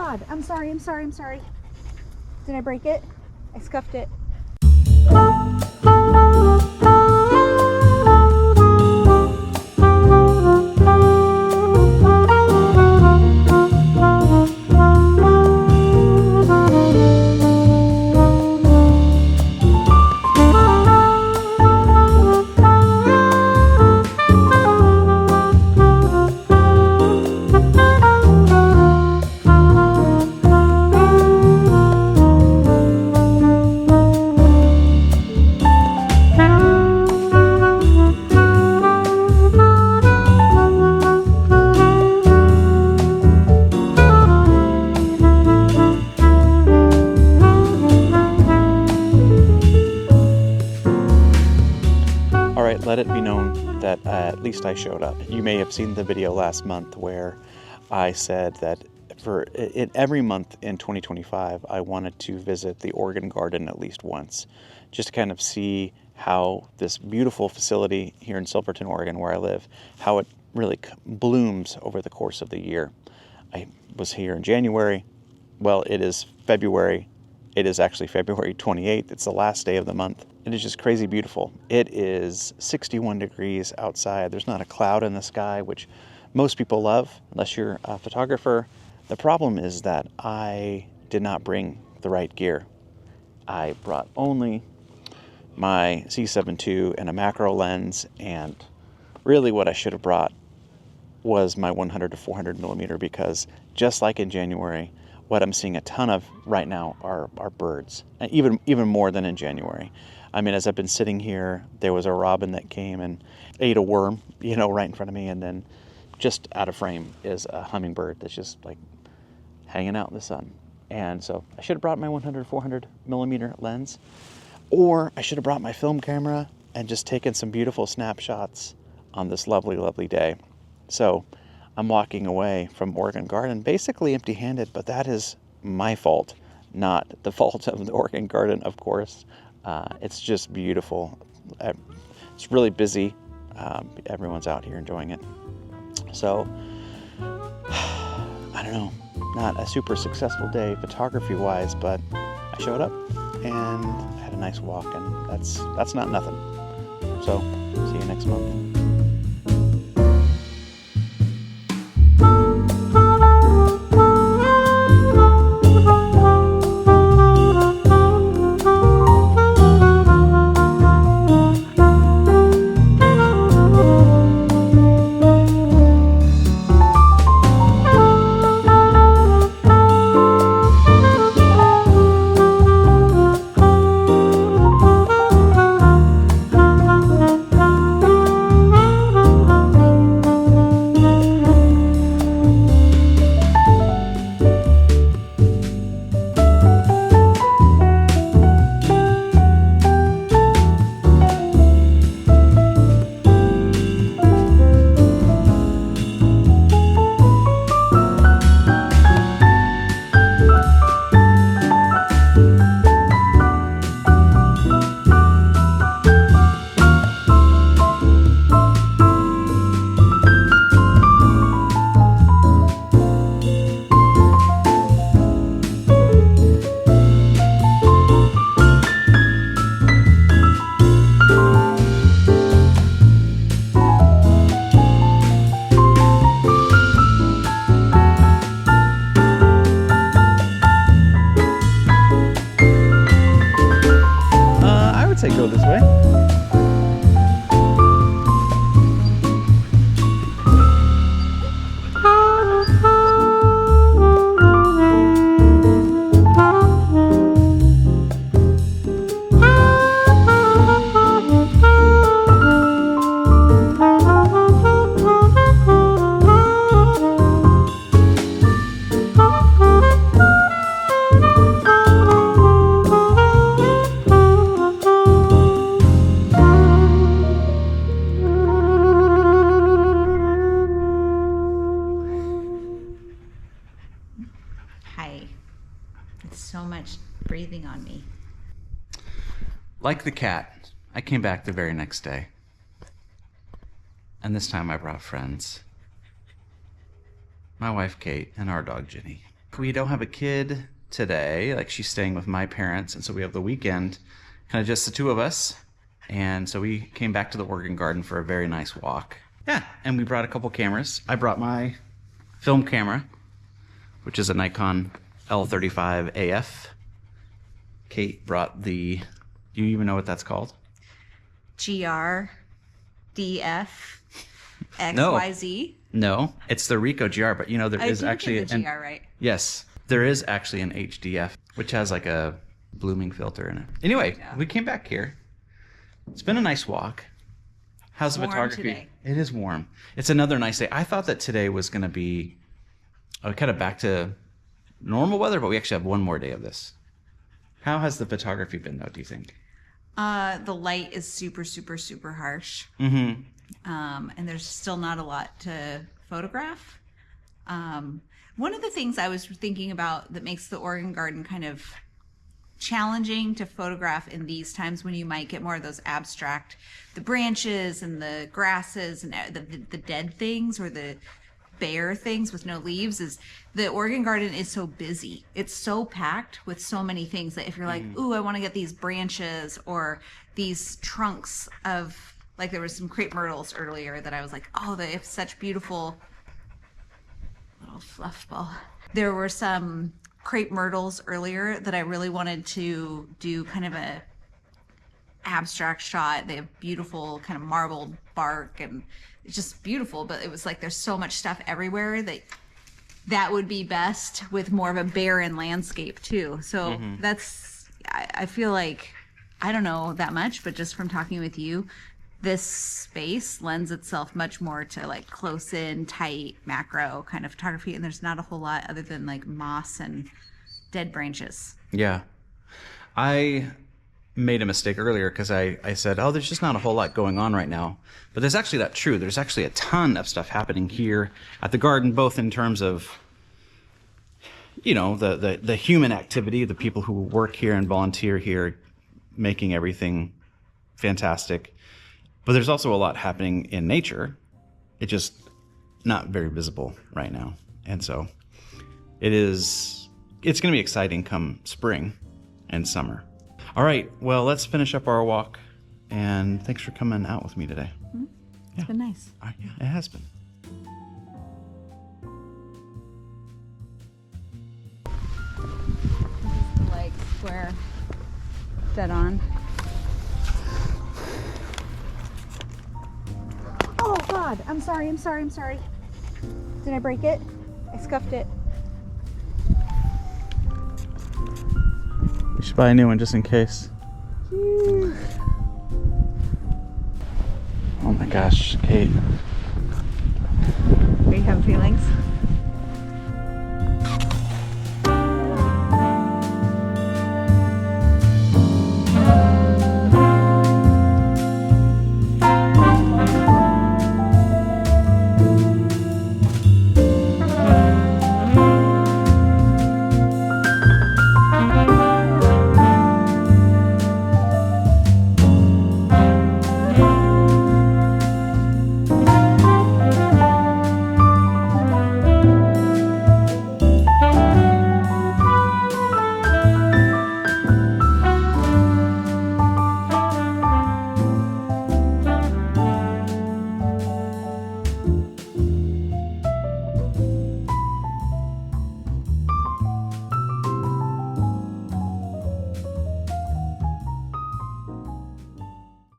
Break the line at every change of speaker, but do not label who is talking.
God. I'm sorry. Did I break it? I scuffed it.
Let it be known that at least I showed up. You may have seen the video last month where I said that every month in 2025, I wanted to visit the Oregon Garden at least once, just to kind of see how this beautiful facility here in Silverton, Oregon, where I live, how it really blooms over the course of the year. I was here in January. Well, it is February. It is actually February 28th. It's the last day of the month. It is just crazy beautiful. It is 61 degrees outside. There's not a cloud in the sky, which most people love, unless you're a photographer. The problem is that I did not bring the right gear. I brought only my C7 II and a macro lens, and really what I should have brought was my 100 to 400 millimeter, because just like in January, what I'm seeing a ton of right now are birds, and even more than in January. I mean, as I've been sitting here, there was a robin that came and ate a worm, right in front of me, and then just out of frame is a hummingbird that's just like hanging out in the sun. And so I should have brought my 100 400 millimeter lens, or I should have brought my film camera and just taken some beautiful snapshots on this lovely, lovely day. So I'm walking away from Oregon Garden basically empty-handed, but that is my fault, not the fault of the Oregon Garden, of course. It's just beautiful. It's really busy. Everyone's out here enjoying it. So, I don't know, not a super successful day photography-wise, but I showed up and had a nice walk, and that's not nothing. So, see you next month. I'd say go this way.
So much breathing on me.
Like the cat, I came back the very next day. And this time I brought friends. My wife Kate and our dog Ginny. We don't have a kid today. Like, she's staying with my parents, and so we have the weekend, kind of just the two of us. And so we came back to the Oregon Garden for a very nice walk. Yeah, and we brought a couple cameras. I brought my film camera, which is a Nikon L35AF. Kate brought the, do you even know what that's called?
GR IIIx XYZ.
No, it's the Ricoh GR, but you know, there is
did
actually
get the GR right.
Yes, there is actually an HDF, which has like a blooming filter in it. Anyway, we came back here. It's been a nice walk. How's the
Warm
photography?
today.
It is warm. It's another nice day. I thought that today was going to be kind of back to normal weather, but we actually have one more day of this. How has the photography been, though, do you think?
The light is super, super, super harsh.
Mm-hmm.
And there's still not a lot to photograph. One of the things I was thinking about that makes the Oregon Garden kind of challenging to photograph in these times when you might get more of those abstract, the branches and the grasses and the dead things or the bare things with no leaves, is the Oregon Garden is so busy. It's so packed with so many things that if you're like, ooh, I want to get these branches or these trunks of, like there was some crepe myrtles earlier that I was like, oh, they have such beautiful little fluff ball. There were some crepe myrtles earlier that I really wanted to do kind of a abstract shot. They have beautiful kind of marbled bark and it's just beautiful, but it was like there's so much stuff everywhere that would be best with more of a barren landscape too. So that's, I feel like, I don't know that much, but just from talking with you, this space lends itself much more to like close in, tight, macro kind of photography, and there's not a whole lot other than like moss and dead branches.
Yeah. I made a mistake earlier because I said, oh, there's just not a whole lot going on right now. But there's actually not true. There's actually a ton of stuff happening here at the garden, both in terms of, you know, the human activity, the people who work here and volunteer here, making everything fantastic. But there's also a lot happening in nature. It's just not very visible right now. And so it's going to be exciting come spring and summer. All right, well, let's finish up our walk. And thanks for coming out with me today.
It's been nice.
Yeah, it has been.
This is the like square dead on. Oh God, I'm sorry. Did I break it? I scuffed it.
We should buy a new one just in case.
Jeez.
Oh my gosh, Kate.
We have feelings.